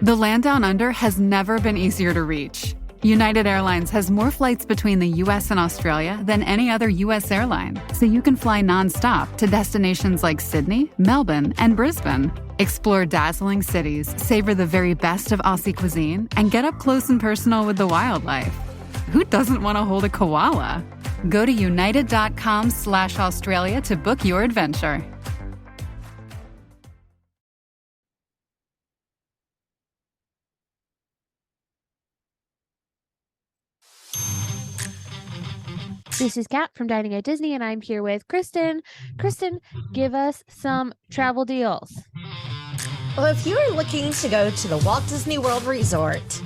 The land down under has never been easier to reach. United Airlines has more flights between the US and Australia than any other US airline, so you can fly nonstop to destinations like Sydney, Melbourne, and Brisbane. Explore dazzling cities, savor the very best of Aussie cuisine, and get up close and personal with the wildlife. Who doesn't want to hold a koala? Go to united.com/Australia to book your adventure. This is Kat from Dining at Disney, and I'm here with Kristen. Kristen, give us some travel deals. Well, if you are looking to go to the Walt Disney World Resort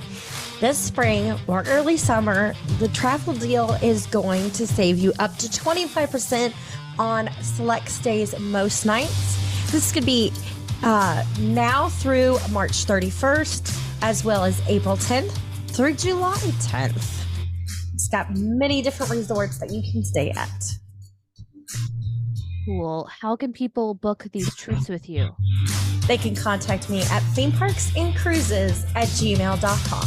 this spring or early summer, the travel deal is going to save you up to 25% on select stays most nights. This could be now through March 31st, as well as April 10th through July 10th. It's got many different resorts that you can stay at. Cool. How can people book these trips with you? They can contact me at themeparksinCruises@gmail.com.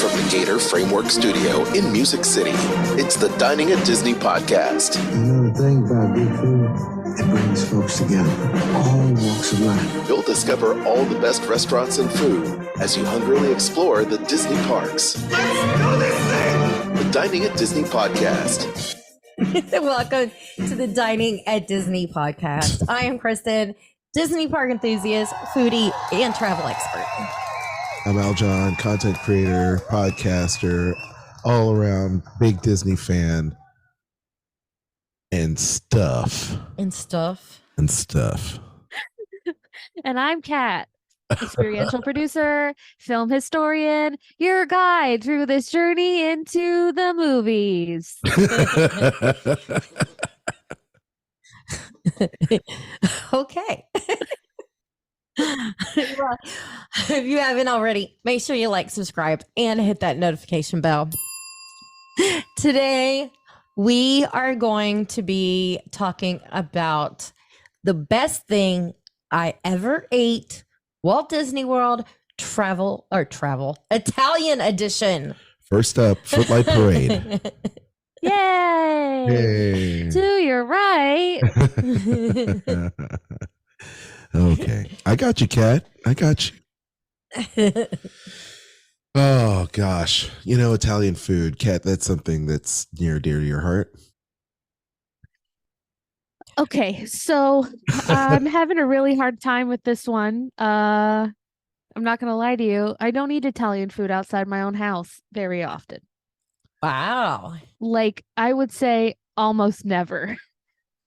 From the Gator Framework Studio in Music City, it's the Dining at Disney podcast. You know the thing about good food, it brings folks together, all walks of life. You'll discover all the best restaurants and food as you hungrily explore the Disney parks. Let's do this thing! The Dining at Disney podcast. Welcome to the Dining at Disney podcast. I am Kristen, Disney park enthusiast, foodie, and travel expert. I'm Aljon, content creator, podcaster, all around big Disney fan, and stuff. And stuff. And I'm Kat, experiential producer, film historian, your guide through this journey into the movies. Okay. Well, if you haven't already, make sure you like, subscribe, and hit that notification bell. Today, we are going to be talking about the best thing I ever ate, Walt Disney World travel Italian edition. First up, Footlight Parade. Yay! Yay. To your right. Okay. I got you, Kat. I got you. Oh, gosh. You know, Italian food, Kat, that's something that's near and dear to your heart. Okay, so I'm having a really hard time with this one. I'm not going to lie to you. I don't eat Italian food outside my own house very often. Wow. Like, I would say almost never.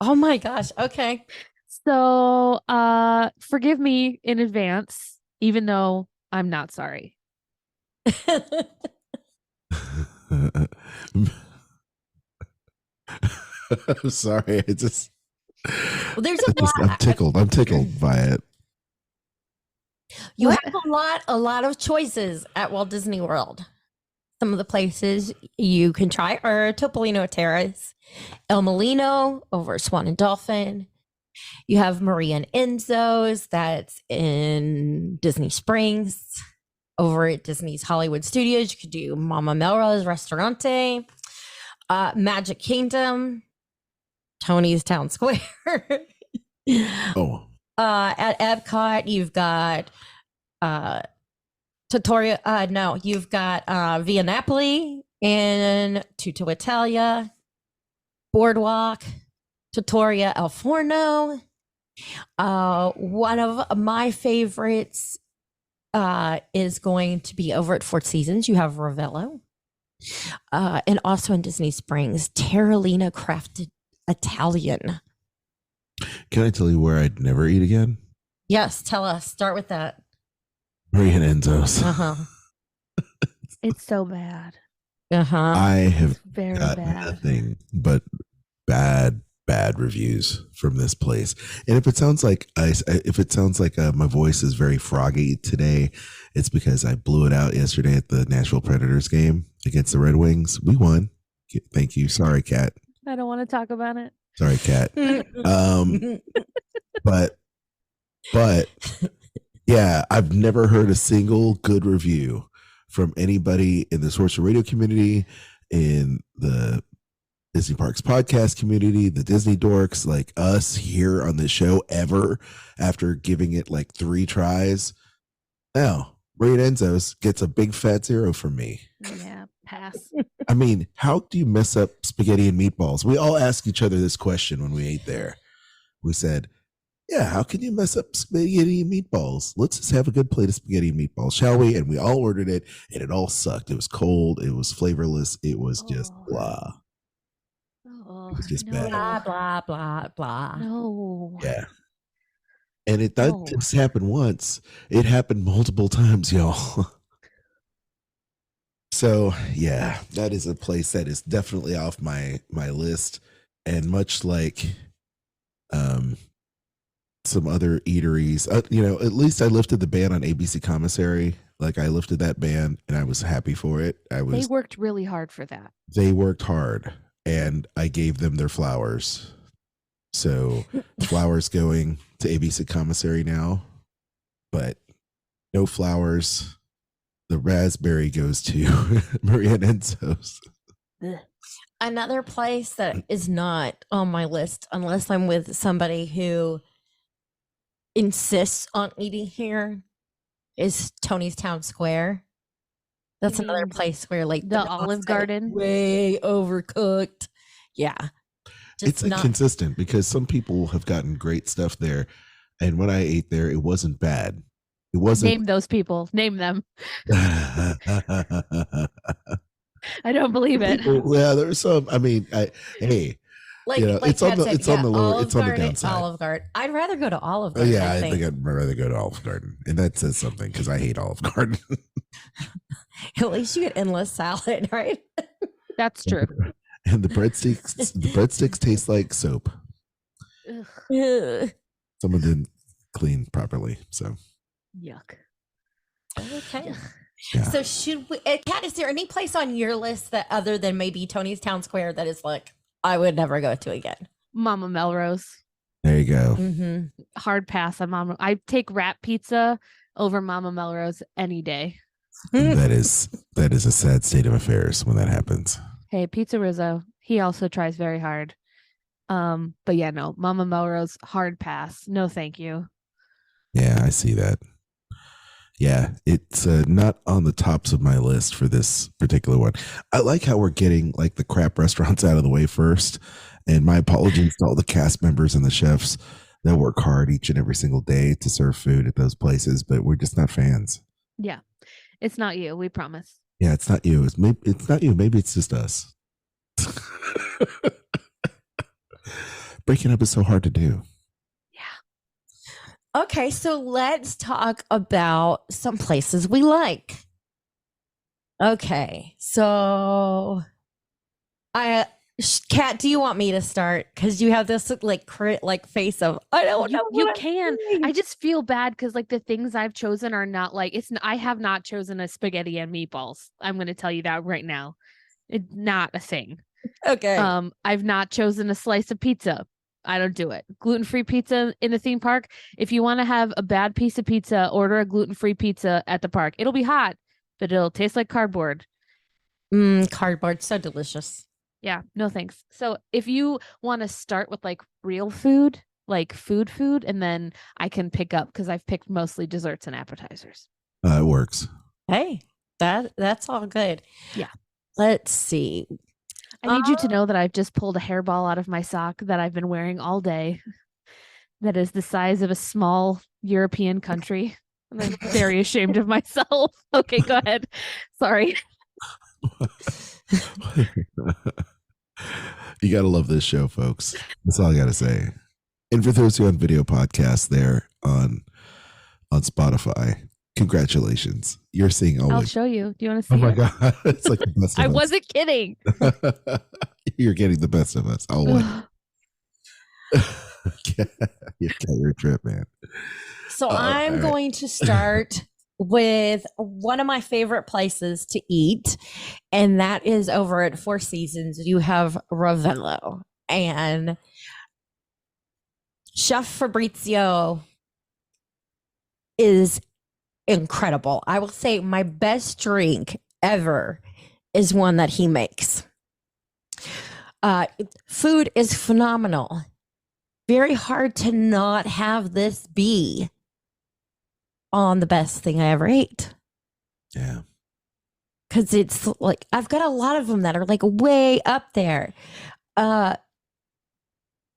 Oh my gosh. Okay. So, forgive me in advance, even though I'm not sorry. I'm sorry. Well, there's a lot. I'm tickled by it. You have a lot of choices at Walt Disney World. Some of the places you can try are Topolino Terrace, El Molino over Swan and Dolphin. You have Maria and Enzo's, that's in Disney Springs. Over at Disney's Hollywood Studios, you could do Mama Melrose Restaurante, Magic Kingdom, Tony's Town Square. Oh. At Epcot, you've got you've got Via Napoli and Tutto Italia, Boardwalk, Trattoria El Forno. One of my favorites is going to be over at Four Seasons. You have Ravello. And also in Disney Springs, Terralina Crafted Italian. Can I tell you where I'd never eat again? Yes, tell us. Start with that. Maria and Enzo's. Uh-huh. It's so bad. Uh-huh. I have Very gotten bad. nothing but bad reviews from this place. And if it sounds like my voice is very froggy today, it's because I blew it out yesterday at the Nashville Predators game against the Red Wings. We won. Thank you. Sorry, Kat. I don't want to talk about it. Sorry, Kat. But Yeah, I've never heard a single good review from anybody in the Sorcerer Radio community, in the Disney Parks podcast community, the Disney dorks, like us here on this show ever, after giving it like 3 tries. Now, Maria Enzo's gets a big fat 0 from me. Yeah, pass. I mean, how do you mess up spaghetti and meatballs? We all ask each other this question when we ate there. We said, yeah, how can you mess up spaghetti and meatballs? Let's just have a good plate of spaghetti and meatballs, shall we? And we all ordered it, and it all sucked. It was cold. It was flavorless. It was just blah. Oh, It was just no. bad. Blah, blah, blah, blah. No. Yeah. And it doesn't No. just happen once. It happened multiple times, y'all. So, yeah, that is a place that is definitely off my list. And much like some other eateries, at least I lifted the ban on ABC Commissary. Like, I lifted that ban and I was happy for it. They worked really hard for that. They worked hard, and I gave them their flowers. So flowers going to ABC Commissary now, but no flowers. The raspberry goes to Maria Enzo's. Another place that is not on my list, unless I'm with somebody who insists on eating here, is Tony's Town Square. That's another place where like the Olive Garden, way overcooked. Yeah. It's inconsistent because some people have gotten great stuff there, and when I ate there, it wasn't bad. It wasn't. Name those people. Name them. I don't believe it. Well, there's some. I mean, hey, like it's on the Kat said, on the lower, Olive it's on the Garden, downside. Olive Garden. I'd rather go to Olive Oh Garden. yeah, I think I'd rather go to Olive Garden, and that says something because I hate Olive Garden. At least you get endless salad, right? That's true. And the breadsticks taste like soap. Ugh. Someone didn't clean properly, so Yuck. Okay. yeah. So should we, Kat, is there any place on your list that other than maybe Tony's Town Square that is like, I would never go to again? Mama Melrose. There you go. Mm-hmm. Hard pass on Mama. I take wrap pizza over Mama Melrose any day. That is a sad state of affairs when that happens. Hey, Pizza Rizzo, he also tries very hard. But yeah, no, Mama Melrose, hard pass. No, thank you. Yeah, I see that. Yeah, it's not on the tops of my list for this particular one. I like how we're getting like the crap restaurants out of the way first. And my apologies to all the cast members and the chefs that work hard each and every single day to serve food at those places, but we're just not fans. Yeah, it's not you. We promise. Yeah, it's not you. It's not you. Maybe it's just us. Breaking up is so hard to do. Okay, so let's talk about some places we like. Okay, so Kat, do you want me to start? Because you have this like face of I don't know. You what I'm can. doing. I just feel bad because like the things I've chosen are not like I have not chosen a spaghetti and meatballs. I'm going to tell you that right now. It's not a thing. Okay. I've not chosen a slice of pizza. I don't do it. Gluten-free pizza in the theme park. If you want to have a bad piece of pizza, order a gluten-free pizza at the park. It'll be hot, but it'll taste like cardboard. Cardboard, so delicious. Yeah, no thanks. So if you want to start with like real food, like food, and then I can pick up because I've picked mostly desserts and appetizers. It works. Hey, that's all good. Yeah. Let's see. I need you to know that I've just pulled a hairball out of my sock that I've been wearing all day. That is the size of a small European country. And I'm very ashamed of myself. Okay, go ahead. Sorry. You gotta love this show, folks. That's all I gotta say. And for those who are on video podcast there on Spotify, congratulations. You're seeing I'll always. show you. Do you want to see Oh my it? god, it's like the best of I us. wasn't kidding. You're getting the best of us always. You're your trip, man. So all I'm right. going to start with one of my favorite places to eat, and that is over at Four Seasons. You have Ravello, and Chef Fabrizio is incredible. I will say my best drink ever is one that he makes. Food is phenomenal. Very hard to not have this be on the best thing I ever ate. Yeah. Because it's like, I've got a lot of them that are like way up there.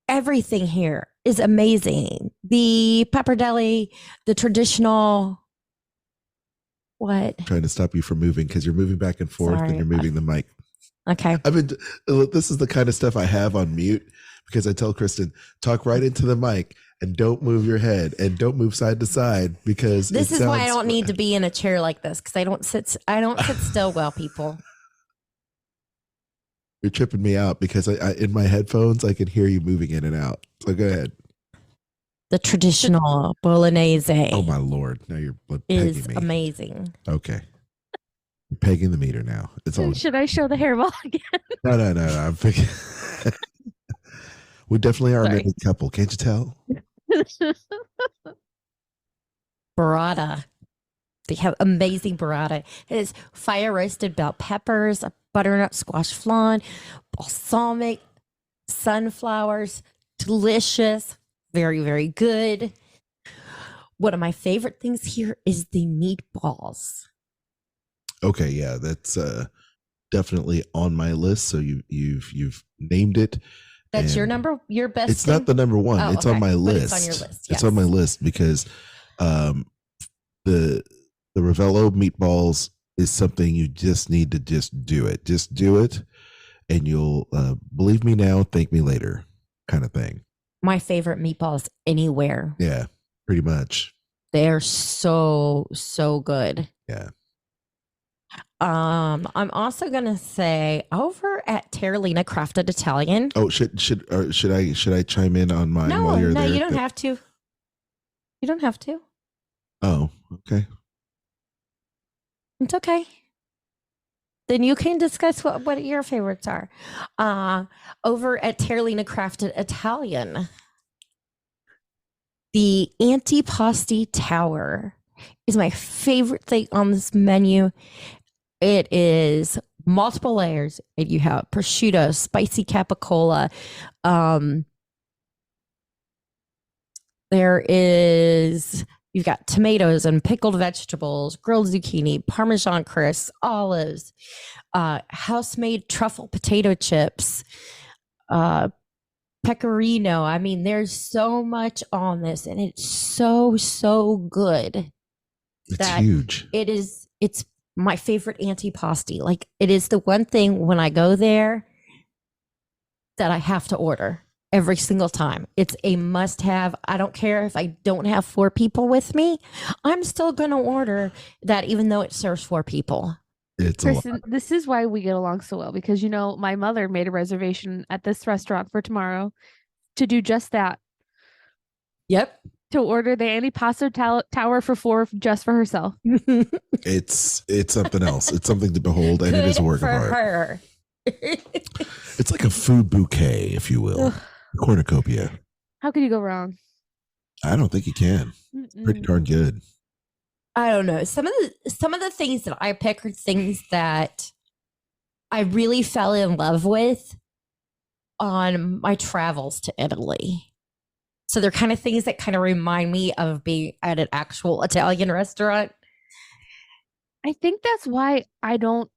Everything here is amazing. The pappardelle, the traditional. What? I'm trying to stop you from moving because you're moving back and forth Sorry. and you're moving the mic. Okay. This is the kind of stuff I have on mute because I tell Kristen, talk right into the mic and don't move your head and don't move side to side because this is why I don't need to be in a chair like this because I don't sit still well, people. You're tripping me out because I in my headphones I can hear you moving in and out. So go ahead. The traditional bolognese. Oh my Lord! Now you're is pegging me. amazing. Okay, you're pegging the meter now. It's all. Should I show the hairball again? No. I'm picking. We definitely are a married couple. Can't you tell? Burrata. They have amazing burrata. It is fire roasted bell peppers, a butternut squash flan, balsamic, sunflowers. Delicious. Very, very good. One of my favorite things here is the meatballs. Okay, yeah, that's definitely on my list. So you've named it. That's your best. It's not the number one. Oh, it's on my list. It's on your list. It's on my list because the Ravello meatballs is something you just need to just do it. Just do it, and you'll believe me now, thank me later, kind of thing. My favorite meatballs anywhere. Yeah, pretty much. They're so good. Yeah. I'm also gonna say over at Terralina Crafted Italian. Oh, should I chime in on mine while you're there? No, you don't have to. You don't have to. Oh, okay. It's okay. Then you can discuss what your favorites are. Over at Terralina Crafted Italian, the antipasti tower is my favorite thing on this menu. It is multiple layers. You have prosciutto, spicy capicola. You've got tomatoes and pickled vegetables, grilled zucchini, Parmesan crisps, olives, house-made truffle potato chips, pecorino. I mean, there's so much on this, and it's so good. It's huge. It's my favorite antipasti. Like, it is the one thing when I go there that I have to order. Every single time. It's a must have. I don't care if I don't have 4 people with me. I'm still going to order that even though it serves 4 people. It's Kristen, this is why we get along so well because, my mother made a reservation at this restaurant for tomorrow to do just that. Yep. To order the antipasto tower for 4 just for herself. It's something else. It's something to behold, and it is a work of art. Her. It's like a food bouquet, if you will. Cornucopia. How could you go wrong? I don't think you can. Pretty darn good. I don't know. Some of the things that I pick are things that I really fell in love with on my travels to Italy. So they're kind of things that kind of remind me of being at an actual Italian restaurant. I think that's why I don't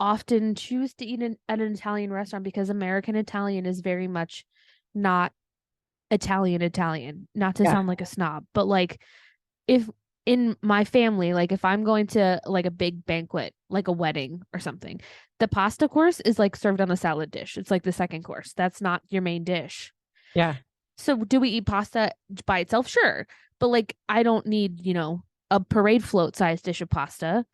often choose to eat at an Italian restaurant because American Italian is very much not Italian, not to sound like a snob, but like if in my family, like if I'm going to like a big banquet, like a wedding or something, the pasta course is like served on a salad dish. It's like the second course. That's not your main dish. Yeah. So do we eat pasta by itself? Sure. But like, I don't need, a parade float size dish of pasta.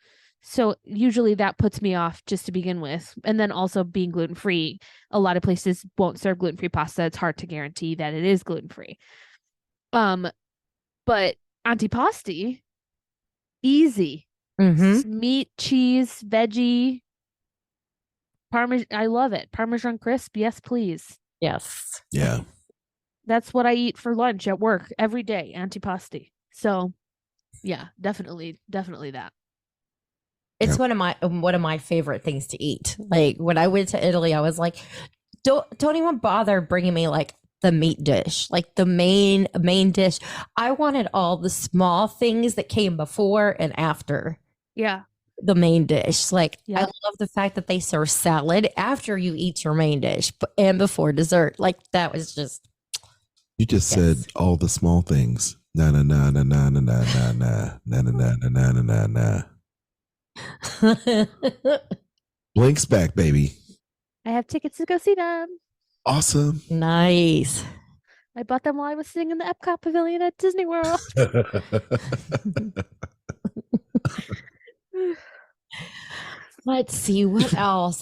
So usually that puts me off just to begin with. And then also being gluten-free. A lot of places won't serve gluten-free pasta. It's hard to guarantee that it is gluten-free. But antipasti, easy. Mm-hmm. Meat, cheese, veggie, Parmesan. I love it. Parmesan crisp. Yes, please. Yes. Yeah. That's what I eat for lunch at work every day, antipasti. So Yeah, definitely that. It's one of my favorite things to eat. Like when I went to Italy, I was like, don't even bother bringing me like the meat dish, like the main dish. I wanted all the small things that came before and after Yeah. the main dish. Like I Yep. love the fact that they serve salad after you eat your main dish and before dessert. Like that was just You just said all the small things. Na na na na na na na na na na na na na na na na. Blink's back, baby. I have tickets to go see them. Awesome. Nice. I bought them while I was sitting in the Epcot Pavilion at Disney World. Let's see what else.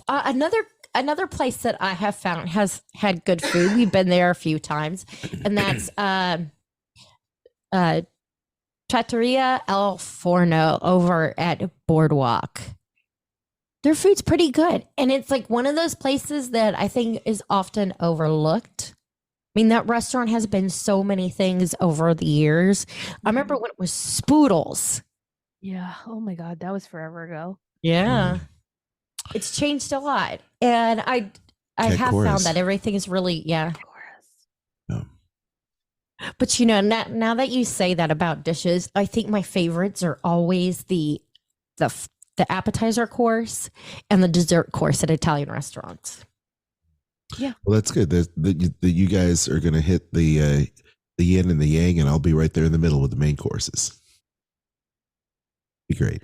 Another place that I have found has had good food. We've been there a few times, and that's Trattoria El Forno over at Boardwalk. Their food's pretty good, and it's like one of those places that I think is often overlooked. I mean, that restaurant has been so many things over the years. I remember when it was Spoodles. Yeah. Oh my God, that was forever ago. Yeah. It's changed a lot. And I have found that everything is really, yeah. Yeah. But you know, now that you say that about dishes, I think my favorites are always the appetizer course and the dessert course at Italian restaurants. Yeah. Well, that's good. You guys are going to hit the yin and the yang, and I'll be right there in the middle with the main courses. Be great.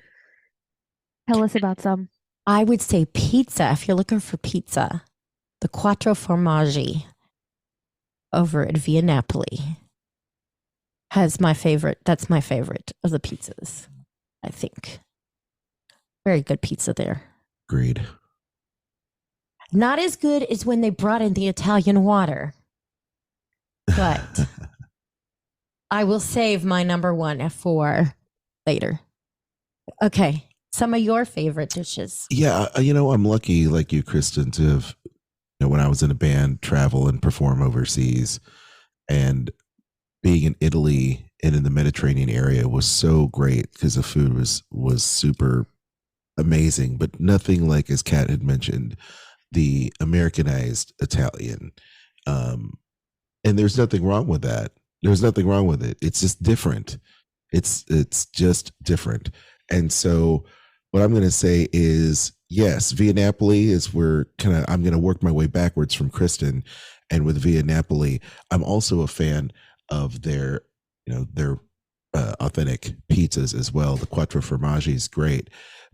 Tell us about some. I would say pizza. If you're looking for pizza, the Quattro Formaggi over at Via Napoli has my favorite. That's my favorite of the pizzas, I think. Very good pizza there. Agreed. Not as good as when they brought in the Italian water, but I will save my number one for later. Okay. Some of your favorite dishes. Yeah, I'm lucky, like you, Kristen, to have, when I was in a band, travel and perform overseas, and being in Italy and in the Mediterranean area was so great because the food was super amazing, but nothing like, as Kat had mentioned, the Americanized Italian. And there's nothing wrong with that. There's nothing wrong with it. It's just different. It's just different. And so what I'm going to say is, yes, Via Napoli is where I'm going to work my way backwards from Kristen. And with Via Napoli, I'm also a fan of their authentic pizzas as well. The Quattro Formaggi is great,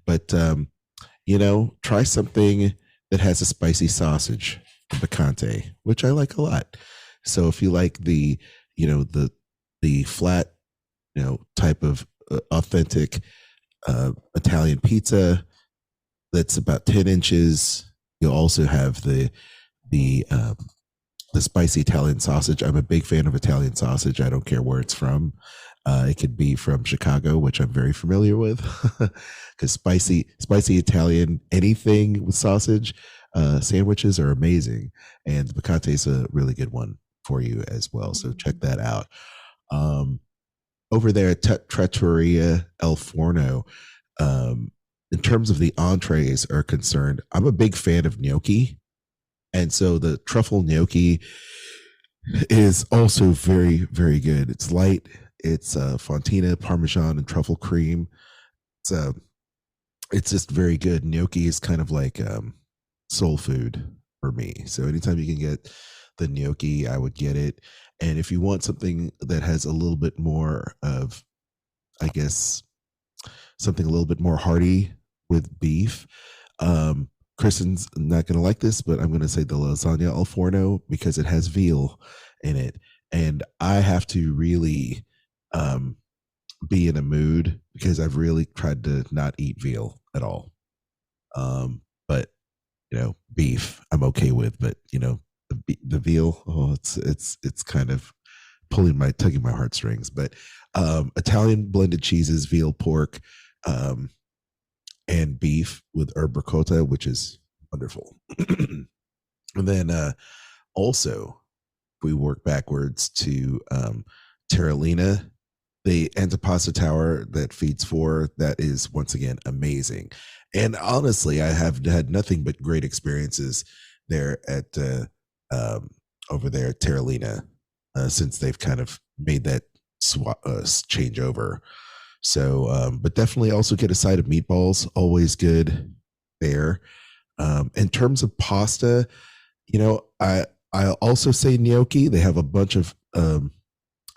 but try something that has a spicy sausage, the picante, which I like a lot. So if you like the flat, type of authentic Italian pizza that's about 10 inches, you'll also have the spicy Italian sausage. I'm a big fan of Italian sausage. I don't care where it's from. It could be from Chicago, which I'm very familiar with, because spicy Italian, anything with sausage, sandwiches are amazing, and the picante is a really good one for you as well. So check that out. Over there at Trattoria El Forno, in terms of the entrees are concerned, I'm a big fan of gnocchi, and so the truffle gnocchi is also very, very good. It's light. It's fontina, parmesan, and truffle cream. It's just very good. Gnocchi is kind of like soul food for me. So anytime you can get the gnocchi, I would get it. And if you want something that has a little bit more of, I guess, something a little bit more hearty with beef, Kristen's not going to like this, but I'm going to say the lasagna al forno, because it has veal in it. And I have to really be in a mood, because I've really tried to not eat veal at all. But beef I'm okay with, but the veal, it's kind of tugging my heartstrings. But Italian blended cheeses, veal, pork, and beef with herb ricotta, which is wonderful. And then also we work backwards to Terralina the antipasta tower that feeds four, that is once again amazing. And honestly, I have had nothing but great experiences there at um, over there at Terralina since they've kind of made that change over. So, but definitely also get a side of meatballs, always good there. In terms of pasta, I also say gnocchi. They have a bunch of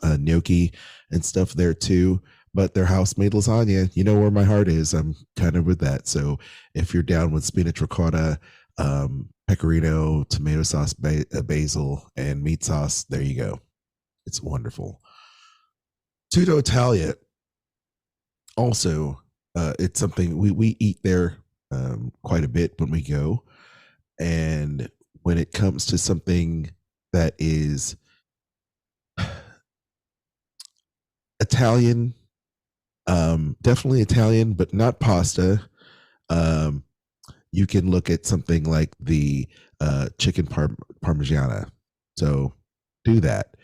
gnocchi and stuff there too. But their house made lasagna, you know where my heart is. I'm kind of with that. So if you're down with spinach ricotta, pecorino, tomato sauce, basil, and meat sauce, there you go. It's wonderful. Tutto Italia, also, it's something we eat there quite a bit when we go. And when it comes to something that is Italian, definitely Italian, but not pasta. You can look at something like the chicken parmigiana. So do that.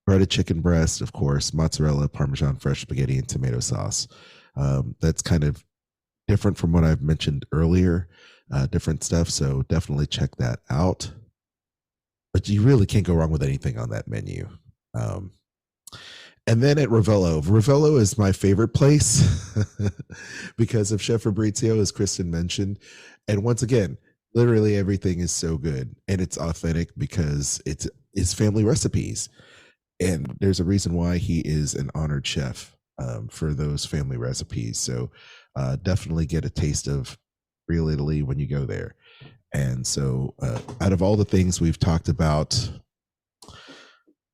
Breaded chicken breast, of course, mozzarella, parmesan, fresh spaghetti, and tomato sauce. That's kind of different from what I've mentioned earlier, different stuff. So definitely check that out. But you really can't go wrong with anything on that menu. And then at Ravello is my favorite place because of Chef Fabrizio, as Kristen mentioned. And once again, literally everything is so good and it's authentic because it's family recipes. And there's a reason why he is an honored chef for those family recipes. So definitely get a taste of real Italy when you go there. And so out of all the things we've talked about,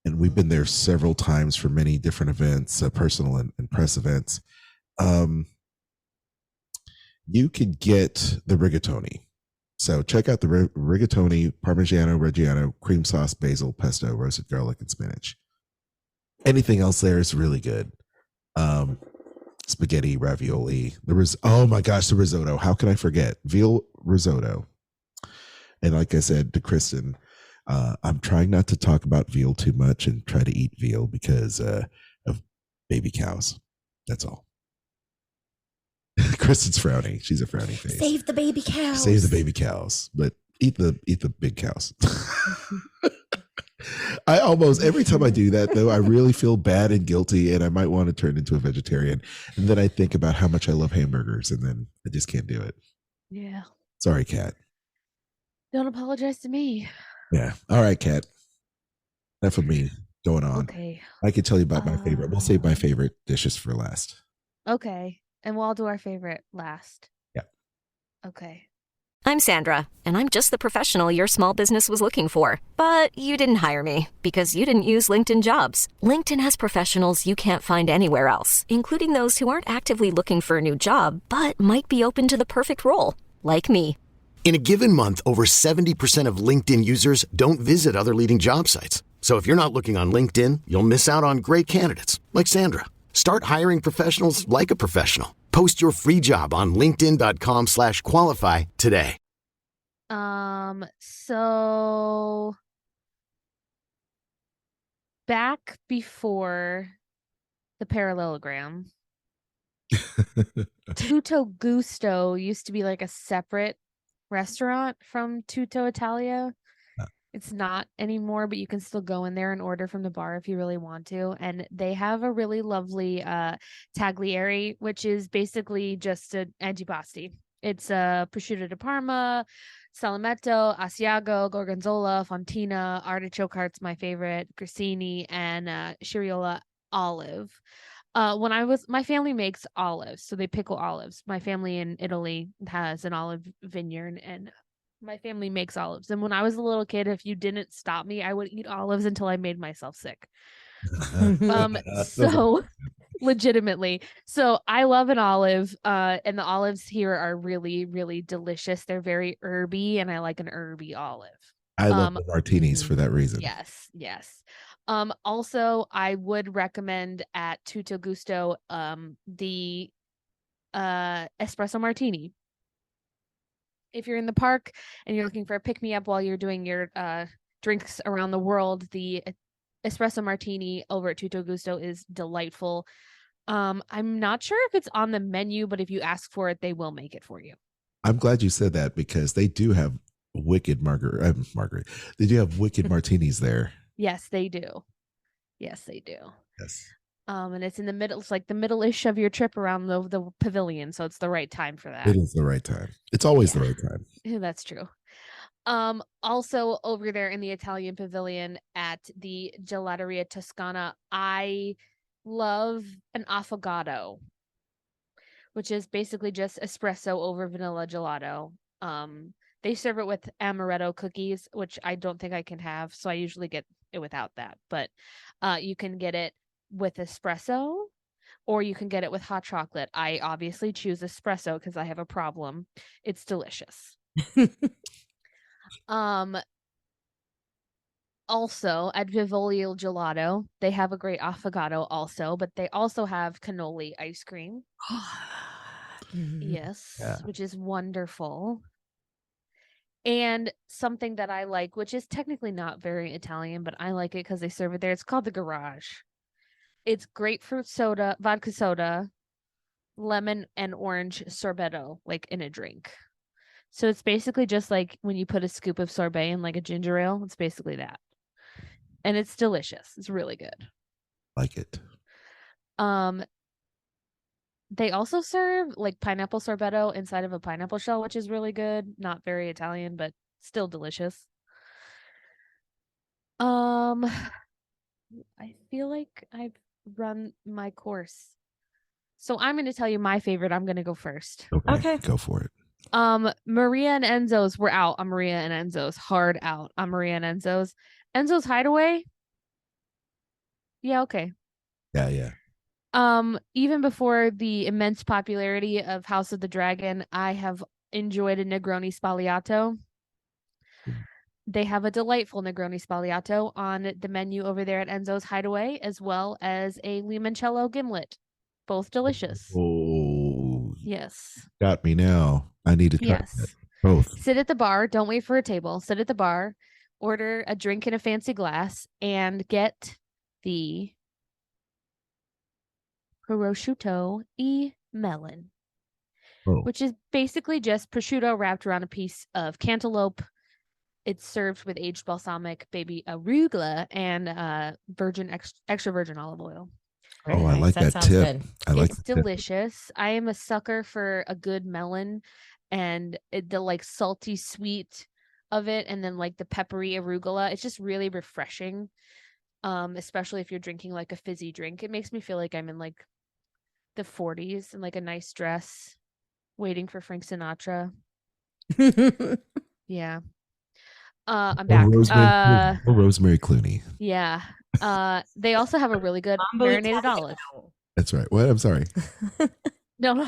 and we've been there several times for many different events, personal and press events. You could get the rigatoni. So check out the rigatoni, Parmigiano Reggiano, cream sauce, basil, pesto, roasted garlic, and spinach. Anything else there is really good. Spaghetti, ravioli. Oh my gosh, the risotto. How can I forget? Veal risotto. And like I said to Kristen, I'm trying not to talk about veal too much and try to eat veal because of baby cows. That's all. Kristen's frowning. She's a frowning face. Save the baby cows. Save the baby cows, but eat the big cows. I almost every time I do that though, I really feel bad and guilty, and I might want to turn into a vegetarian. And then I think about how much I love hamburgers, and then I just can't do it. Yeah. Sorry, Kat. Don't apologize to me. Yeah. All right, Kat. Enough of me going on. Okay. I can tell you about my favorite. We'll save my favorite dishes for last. Okay. And we'll all do our favorite last. Yeah. Okay. I'm Sandra, and I'm just the professional your small business was looking for. But you didn't hire me because you didn't use LinkedIn Jobs. LinkedIn has professionals you can't find anywhere else, including those who aren't actively looking for a new job, but might be open to the perfect role, like me. In a given month, over 70% of LinkedIn users don't visit other leading job sites. So if you're not looking on LinkedIn, you'll miss out on great candidates like Sandra. Start hiring professionals like a professional. Post your free job on linkedin.com/qualify today. So back before the parallelogram, Tutto Gusto used to be like a separate restaurant from Tutto Italia. It's not anymore, but you can still go in there and order from the bar if you really want to. And they have a really lovely tagliere, which is basically just an antipasti. It's prosciutto di Parma, salametto, asiago, gorgonzola, fontina, artichoke heart's my favorite, grissini, and scirola olive. My family makes olives, so they pickle olives. My family in Italy has an olive vineyard, and my family makes olives. And when I was a little kid, if you didn't stop me, I would eat olives until I made myself sick. So legitimately. So I love an olive, and the olives here are really, really delicious. They're very herby, and I like an herby olive. I love the martinis for that reason. Yes. Also, I would recommend at Tutto Gusto the espresso martini. If you're in the park and you're looking for a pick-me-up while you're doing your drinks around the world, the espresso martini over at Tutto Gusto is delightful. I'm not sure if it's on the menu, but if you ask for it, they will make it for you. I'm glad you said that because they do have wicked Margaret. They do have wicked martinis there. Yes, they do. Yes, they do. Yes. And it's in the middle. It's like the middle-ish of your trip around the pavilion, so it's the right time for that. It is the right time. It's always the right time. Yeah, that's true. Also over there in the Italian pavilion at the Gelateria Toscana, I love an affogato, which is basically just espresso over vanilla gelato. They serve it with amaretto cookies, which I don't think I can have, so I usually get it without that. But you can get it with espresso, or you can get it with hot chocolate. I obviously choose espresso because I have a problem. It's delicious. Also at Vivolio Gelato, they have a great affogato also, but they also have cannoli ice cream. Yes, Yeah. which is wonderful. And something that I like, which is technically not very Italian, but I like it because they serve it there. It's called the Garage. It's grapefruit soda, vodka soda, lemon and orange sorbetto, like in a drink. So it's basically just like when you put a scoop of sorbet in like a ginger ale. It's basically that. And it's delicious. It's really good. Like it. They also serve like pineapple sorbetto inside of a pineapple shell, which is really good. Not very Italian, but still delicious. I feel like I've run my course. So I'm going to tell you my favorite. I'm going to go first. Okay. Go for it. Maria and Enzo's, we're out on Maria and Enzo's. Hard out on Maria and Enzo's. Enzo's Hideaway. Yeah, okay. Yeah. Even before the immense popularity of House of the Dragon, I have enjoyed a Negroni Spagliato. They have a delightful Negroni Spagliato on the menu over there at Enzo's Hideaway, as well as a limoncello gimlet. Both delicious. Oh, yes. Got me now. I need to try that. Both. Sit at the bar. Don't wait for a table. Sit at the bar, order a drink in a fancy glass, and get the prosciutto e melon, which is basically just prosciutto wrapped around a piece of cantaloupe. It's served with aged balsamic baby arugula and extra virgin olive oil. Oh, I like that tip. Good. I like it's delicious. I am a sucker for a good melon and the like salty sweet of it, and then like the peppery arugula. It's just really refreshing. Especially if you're drinking like a fizzy drink. It makes me feel like I'm in like the 40s in like a nice dress waiting for Frank Sinatra. Yeah. I'm back. Rosemary Clooney. Yeah. They also have a really good marinated olive. That's right. What? I'm sorry. No.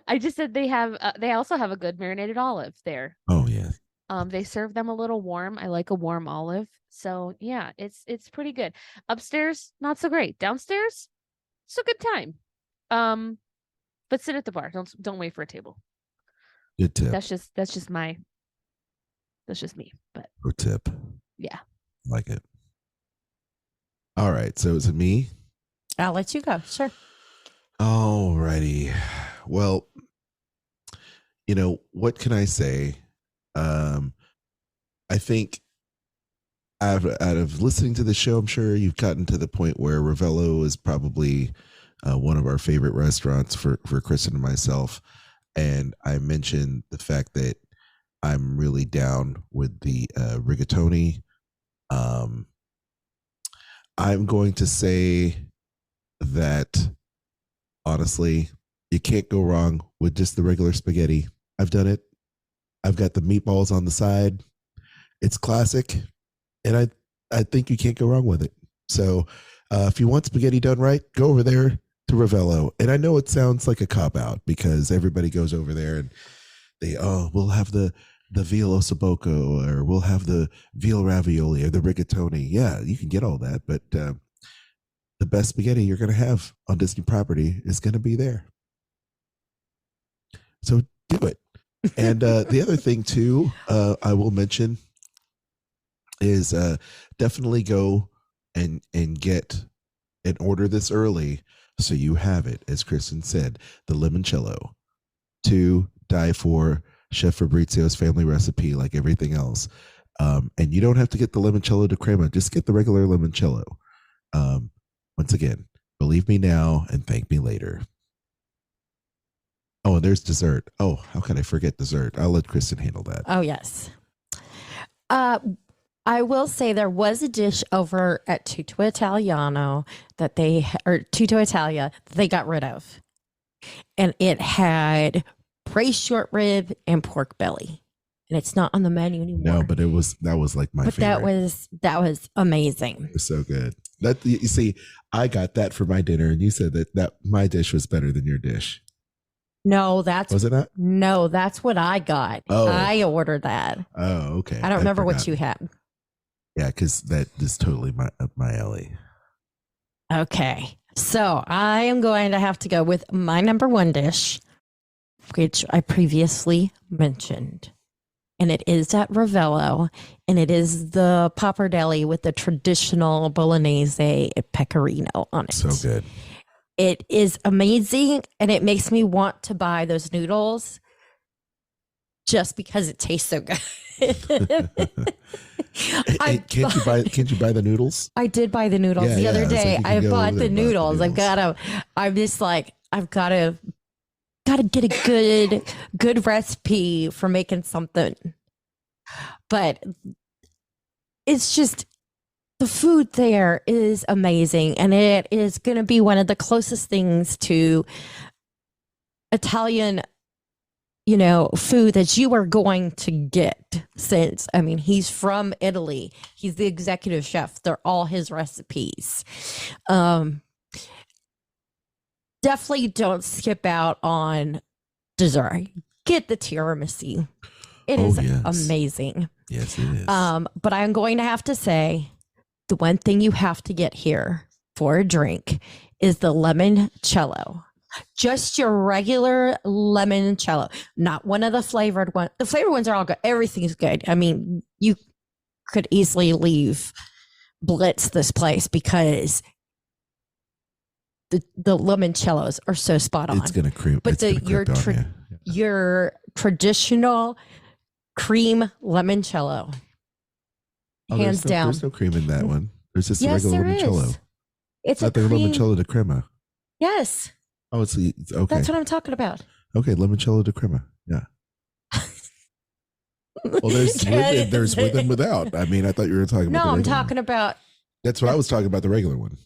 I just said they also have a good marinated olive there. Oh yeah. They serve them a little warm. I like a warm olive. So yeah, it's pretty good. Upstairs, not so great. Downstairs, it's a good time. But sit at the bar. Don't wait for a table. Good tip. That's just me. But good tip. Yeah. Like it. All right. So is it me? I'll let you go. Sure. All righty. Well, what can I say? I think out of listening to the show, I'm sure you've gotten to the point where Ravello is probably one of our favorite restaurants for Kristen and myself. And I mentioned the fact that I'm really down with the rigatoni. I'm going to say that honestly, you can't go wrong with just the regular spaghetti. I've done it. I've got the meatballs on the side. It's classic, and I think you can't go wrong with it. So if you want spaghetti done right, go over there to Ravello. And I know it sounds like a cop-out because everybody goes over there and we'll have the veal ossobuco, or we'll have the veal ravioli or the rigatoni. Yeah, you can get all that, but the best spaghetti you're going to have on Disney property is going to be there. So do it. And the other thing too, I will mention is definitely go and get and order this early so you have it, as Kristen said, the limoncello to die for, Chef Fabrizio's family recipe, like everything else. And you don't have to get the limoncello de crema, just get the regular limoncello. Once again, believe me now and thank me later. Oh, and there's dessert. Oh, how could I forget dessert? I'll let Kristen handle that. Oh, yes. I will say there was a dish over at Tutto Italiano Tutto Italia that they got rid of. And it had braised short rib and pork belly. And it's not on the menu anymore. No, but that was like my favorite. That was amazing. It was so good. That, you see, I got that for my dinner, and you said that my dish was better than your dish. No, was it not? No, that's what I got. Oh. I ordered that. Oh, okay. I don't remember what you had. Yeah, because that is totally my alley. Okay, so I am going to have to go with my number one dish, which I previously mentioned. And it is at Ravello, and it is the pappardelle with the traditional bolognese pecorino on it. So good. It is amazing, and it makes me want to buy those noodles just because it tastes so good. Can't you buy the noodles? I did buy the noodles the other day. I bought the noodles. I've got to get a good recipe for making something. But it's just, the food there is amazing, and it is going to be one of the closest things to Italian, food that you are going to get, since, he's from Italy. He's the executive chef. They're all his recipes. Definitely don't skip out on dessert. Get the tiramisu. It is amazing. Yes, it is. But I'm going to have to say, the one thing you have to get here for a drink is the limoncello. Just your regular limoncello, not one of the flavored ones. The flavored ones are all good. Everything's good. You could easily blitz this place because the limoncellos are so spot on. It's gonna cream. But your traditional cream limoncello, hands down. There's no cream in that one. There's just yes, a regular there limoncello. is. It's not the limoncello de crema. Yes. Oh, it's okay. That's what I'm talking about. Okay, limoncello de crema. Yeah. Well, there's with and without. I thought you were talking about. No, I'm talking about. That's what I was talking about. The regular one.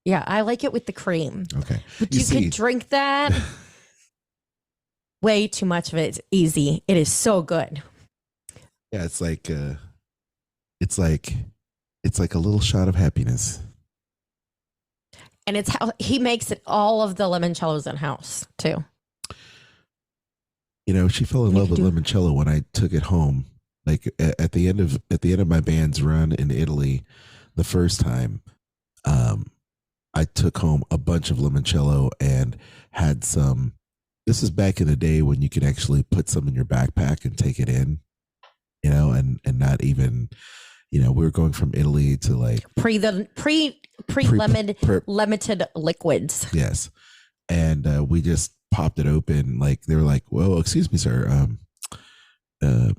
Yeah, I like it with the cream. Okay, but you could drink that. Way too much of it is easy. It is so good. Yeah, it's like a little shot of happiness. And it's how he makes it, all of the limoncellos in house too. She fell in love with limoncello when I took it home. Like at the end of my band's run in Italy, the first time, I took home a bunch of limoncello and had some. This is back in the day when you could actually put some in your backpack and take it in, and not even, we were going from Italy to like limited liquids. Yes. And we just popped it open. Like they were like, "Well, excuse me, sir. You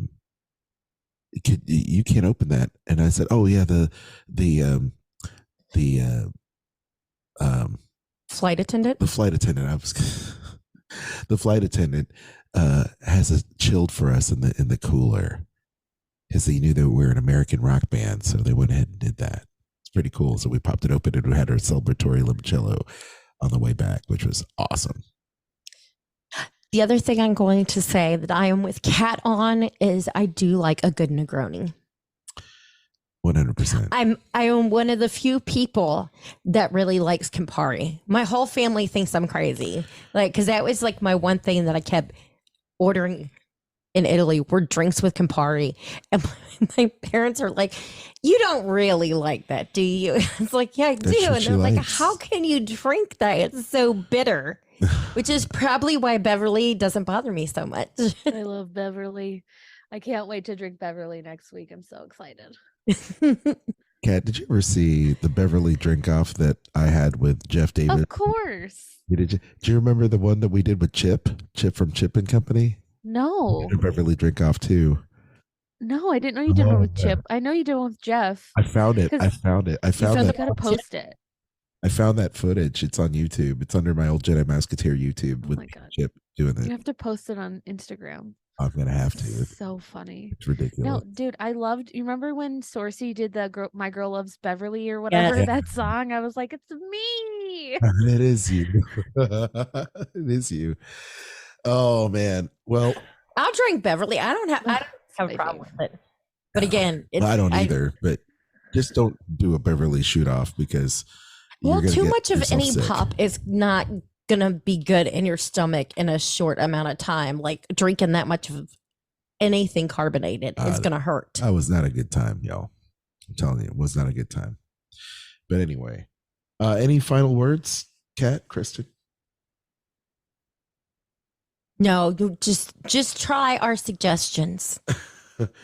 can't open that." And I said, "Oh yeah, the flight attendant. The flight attendant. The flight attendant has a chilled for us in the cooler because they knew that we were an American rock band, so they went ahead and did that. It's pretty cool. So we popped it open and we had our celebratory limoncello on the way back, which was awesome. The other thing I'm going to say that I am with Kat on is I do like a good Negroni. 100%. I am one of the few people that really likes Campari. My whole family thinks I'm crazy, because that was like my one thing that I kept ordering in Italy were drinks with Campari, and my parents are like, "You don't really like that, do you?" It's like, "Yeah, I do," and they're like, "How can you drink that? It's so bitter." Which is probably why Beverly doesn't bother me so much. I love Beverly. I can't wait to drink Beverly next week. I'm so excited. Kat, did you ever see the Beverly drink off that I had with Jeff Davis? Of course. Do you remember the one that we did with Chip from Chip and Company? No. We did a Beverly drink off too. No, I didn't know you did one with Chip. I know you did one with Jeff. I found it. I found You that. gotta post it. I found that footage. It's on YouTube. It's under my old Jedi Musketeer YouTube with Chip doing that. You have to post it on Instagram. I'm gonna have to. It's so funny. It's ridiculous. No, dude, you remember when Sorcy did the My Girl Loves Beverly or whatever, that song? I was like, it's me. It is you. It is you. Oh man. Well, I'll drink Beverly. I don't have a problem with it. But again, I don't either. But just don't do a Beverly shoot off because too much of any sick. Pop is not gonna be good in your stomach in a short amount of time. Like drinking that much of anything carbonated is gonna hurt. That was not a good time, y'all. I'm telling you, it was not a good time. But anyway, any final words, Kat, Kristen? No, just try our suggestions.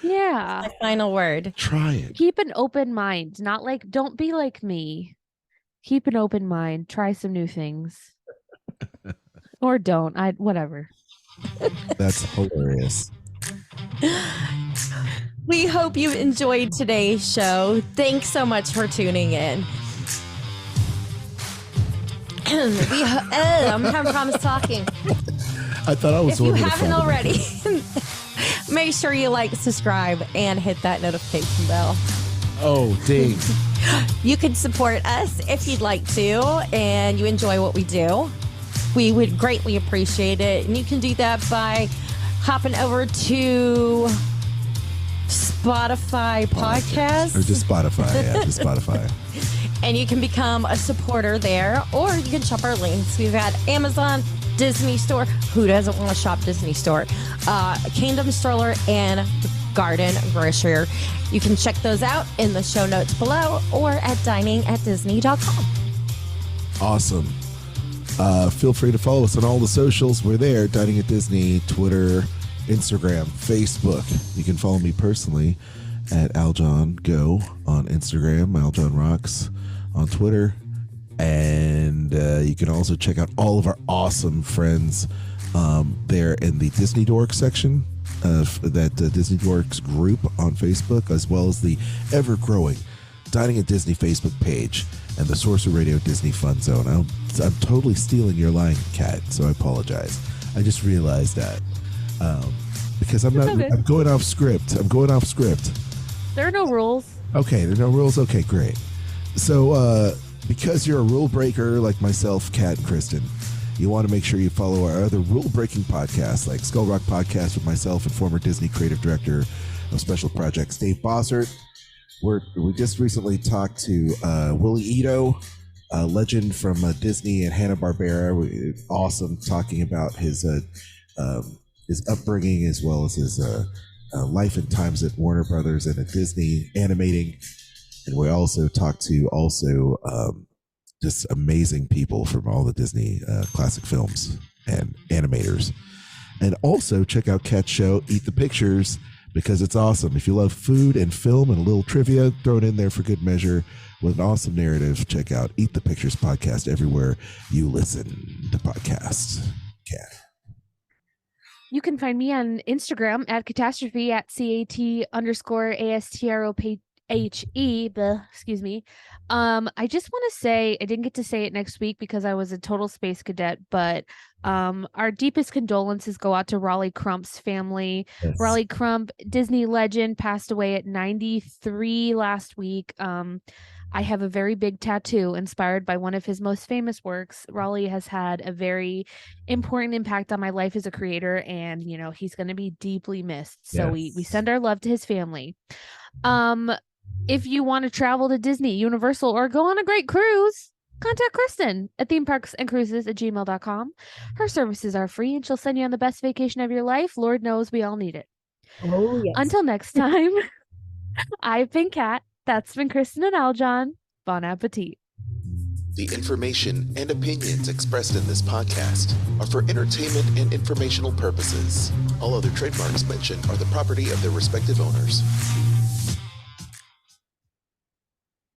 Yeah. My final word. Try it. Keep an open mind. Not like, don't be like me. Keep an open mind. Try some new things. Or don't. Whatever. That's hilarious. We hope you enjoyed today's show. Thanks so much for tuning in. I'm having problems talking. I thought I was. If you haven't already, make sure you like, subscribe, and hit that notification bell. Oh, dang. You can support us if you'd like to, and you enjoy what we do. We would greatly appreciate it. And you can do that by hopping over to Spotify podcast. Or just Spotify. Yeah, just Spotify. And you can become a supporter there, or you can shop our links. We've got Amazon, Disney Store. Who doesn't want to shop Disney Store? Kingdom Stroller and Garden Grocer. You can check those out in the show notes below or at diningatdisney.com. Awesome. Feel free to follow us on all the socials. We're there, Dining at Disney, Twitter, Instagram, Facebook. You can follow me personally at Aljon Go on Instagram, Aljon Rocks on Twitter. And you can also check out all of our awesome friends there in the Disney Dorks section of that Disney Dorks group on Facebook, as well as the ever-growing Dining at Disney Facebook page and the Sorcerer Radio Disney Fun Zone. I'm totally stealing your line, Kat, so I apologize. I just realized that because I'm going off script. There are no rules. Okay, there are no rules. Okay, great. So because you're a rule breaker like myself, Kat and Kristen, you want to make sure you follow our other rule-breaking podcasts like Skull Rock Podcast with myself and former Disney creative director of special projects, Dave Bossert. We just recently talked to Willie Ito, a legend from Disney and Hanna-Barbera. Awesome, talking about his upbringing as well as his life and times at Warner Brothers and at Disney animating. And we also talked to just amazing people from all the Disney classic films and animators. And also check out Kat's show, Eat the Pictures, because it's awesome. If you love food and film and a little trivia thrown in there for good measure with an awesome narrative, check out Eat the Pictures podcast everywhere you listen to podcasts. Kat. You can find me on Instagram at catastrophe at CAT_ASTROPHE. Excuse me. I just want to say, I didn't get to say it next week because I was a total space cadet, but our deepest condolences go out to Raleigh Crump's family. Yes. Raleigh Crump, Disney legend, passed away at 93 last week. I have a very big tattoo inspired by one of his most famous works. Raleigh has had a very important impact on my life as a creator, and he's going to be deeply missed. So yes. we send our love to his family. If you want to travel to Disney, Universal, or go on a great cruise, contact Kristen at themeparksandcruises@gmail.com. Her services are free, and she'll send you on the best vacation of your life. Lord knows we all need it. Oh, yes. Until next time, I've been Kat. That's been Kristen and Aljon. Bon appetit. The information and opinions expressed in this podcast are for entertainment and informational purposes. All other trademarks mentioned are the property of their respective owners.